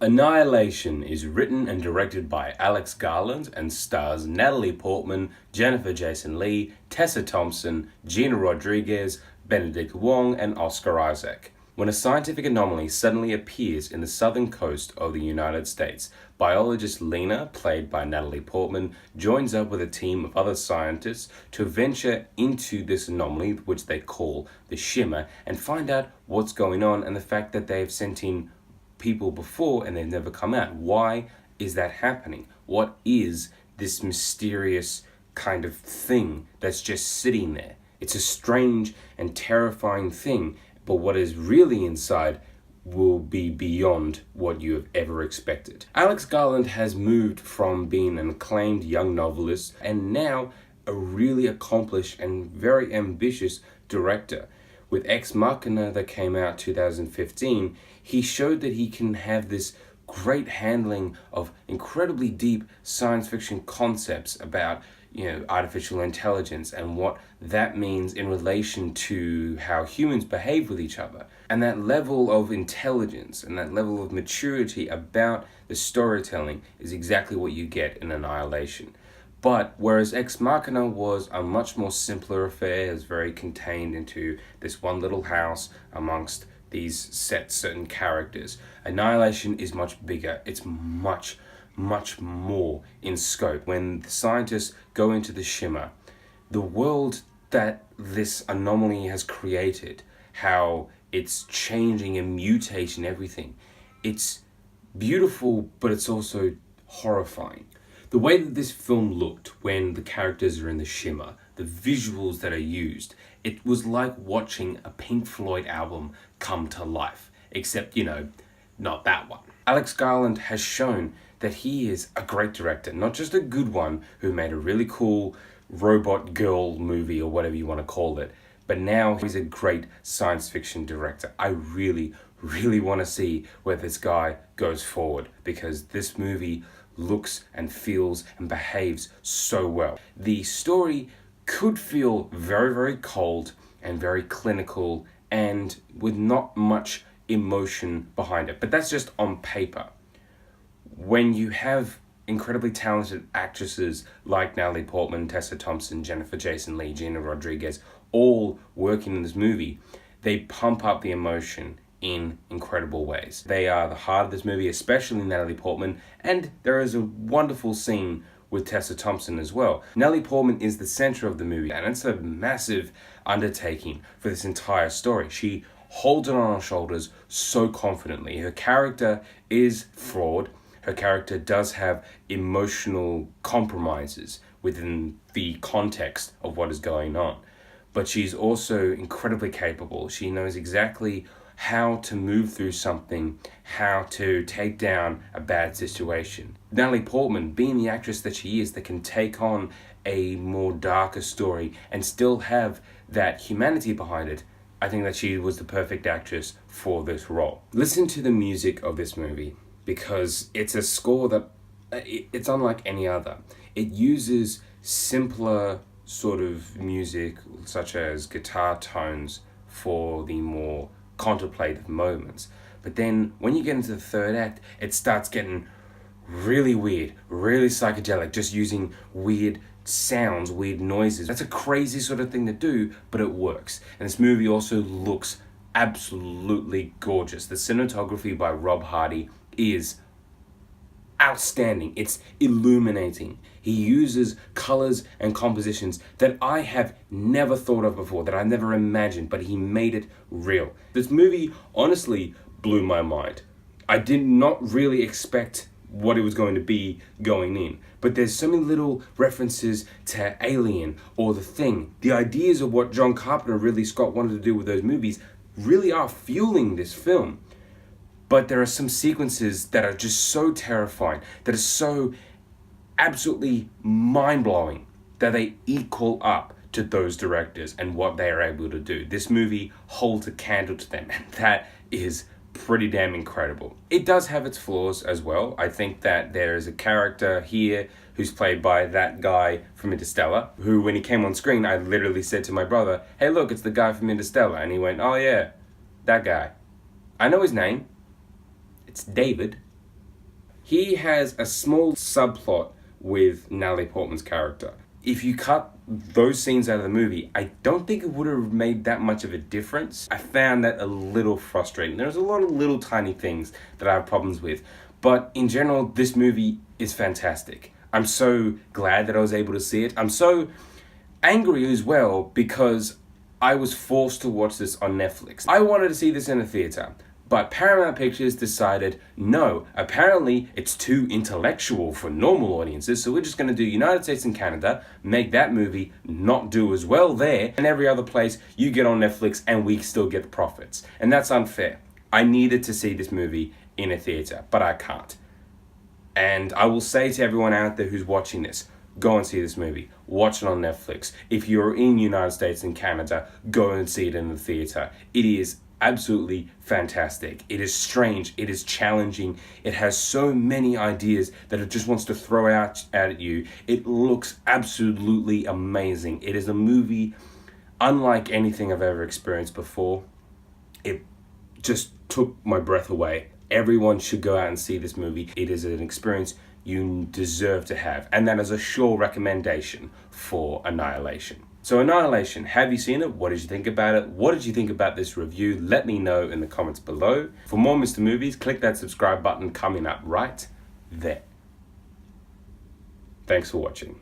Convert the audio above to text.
Annihilation is written and directed by Alex Garland and stars Natalie Portman, Jennifer Jason Leigh, Tessa Thompson, Gina Rodriguez, Benedict Wong, and Oscar Isaac. When a scientific anomaly suddenly appears in the southern coast of the United States, biologist Lena, played by Natalie Portman, joins up with a team of other scientists to venture into this anomaly, which they call the Shimmer, and find out what's going on and the fact that they've sent in people before and they've never come out. Why is that happening? What is this mysterious kind of thing that's just sitting there? It's a strange and terrifying thing, but what is really inside will be beyond what you have ever expected. Alex Garland has moved from being an acclaimed young novelist and now a really accomplished and very ambitious director. With Ex Machina that came out 2015, he showed that he can have this great handling of incredibly deep science fiction concepts about, artificial intelligence and what that means in relation to how humans behave with each other. And that level of intelligence and that level of maturity about the storytelling is exactly what you get in Annihilation. But whereas Ex Machina was a much more simpler affair, it was very contained into this one little house amongst these certain characters, Annihilation is much bigger. It's much more in scope. When the scientists go into the Shimmer, the world that this anomaly has created, how it's changing and mutating everything, it's beautiful, but it's also horrifying. The way that this film looked when the characters are in the Shimmer, the visuals that are used, it was like watching a Pink Floyd album come to life. Except, not that one. Alex Garland has shown that he is a great director, not just a good one who made a really cool robot girl movie or whatever you want to call it, but now he's a great science fiction director. I really want to see where this guy goes forward, because this movie looks and feels and behaves so well. The story could feel very cold and very clinical and with not much emotion behind it, but that's just on paper. When you have incredibly talented actresses like Natalie Portman, Tessa Thompson, Jennifer Jason Leigh, Gina Rodriguez, all working in this movie, they pump up the emotion in incredible ways. They are the heart of this movie, especially Natalie Portman, and there is a wonderful scene with Tessa Thompson as well. Natalie Portman is the center of the movie, and it's a massive undertaking for this entire story. She holds it on her shoulders so confidently. Her character is flawed. Her character does have emotional compromises within the context of what is going on. But she's also incredibly capable. She knows exactly how to move through something, how to take down a bad situation. Natalie Portman, being the actress that she is, that can take on a more darker story and still have that humanity behind it, I think that she was the perfect actress for this role. Listen to the music of this movie, because it's a score that it's unlike any other. It uses simpler sort of music, such as guitar tones, for the more contemplative moments. But then when you get into the third act, it starts getting really weird, really psychedelic, just using weird sounds, weird noises. That's a crazy sort of thing to do, but it works. And this movie also looks absolutely gorgeous. The cinematography by Rob Hardy is outstanding. It's illuminating. He uses colors and compositions that I have never thought of before, that I never imagined, but he made it real. This movie honestly blew my mind. I did not really expect what it was going to be going in, but there's so many little references to Alien or The Thing. The ideas of what John Carpenter and Ridley Scott wanted to do with those movies really are fueling this film. But there are some sequences that are just so terrifying, that are so absolutely mind-blowing, that they equal up to those directors and what they are able to do. This movie holds a candle to them, and that is pretty damn incredible. It does have its flaws as well. I think that there is a character here who's played by that guy from Interstellar, who, when he came on screen, I literally said to my brother, "Hey, look, it's the guy from Interstellar." And he went, "Oh yeah, that guy. I know his name. It's David." He has a small subplot with Natalie Portman's character. If you cut those scenes out of the movie, I don't think it would have made that much of a difference. I found that a little frustrating. There's a lot of little tiny things that I have problems with. But in general, this movie is fantastic. I'm so glad that I was able to see it. I'm so angry as well because I was forced to watch this on Netflix. I wanted to see this in a theater, but Paramount Pictures decided, no, apparently it's too intellectual for normal audiences, so we're just going to do United States and Canada, make that movie not do as well there, and every other place you get on Netflix and we still get the profits. And that's unfair. I needed to see this movie in a theater, but I can't. And I will say to everyone out there who's watching this, go and see this movie. Watch it on Netflix. If you're in the United States and Canada, go and see it in the theater. It is absolutely fantastic. It is strange. It is challenging. It has so many ideas that it just wants to throw out at you. It looks absolutely amazing. It is a movie unlike anything I've ever experienced before. It just took my breath away. Everyone should go out and see this movie. It is an experience you deserve to have. And that is a sure recommendation for Annihilation. So Annihilation, have you seen it? What did you think about it? What did you think about this review? Let me know in the comments below. For more Mr. Movies, click that subscribe button coming up right there. Thanks for watching.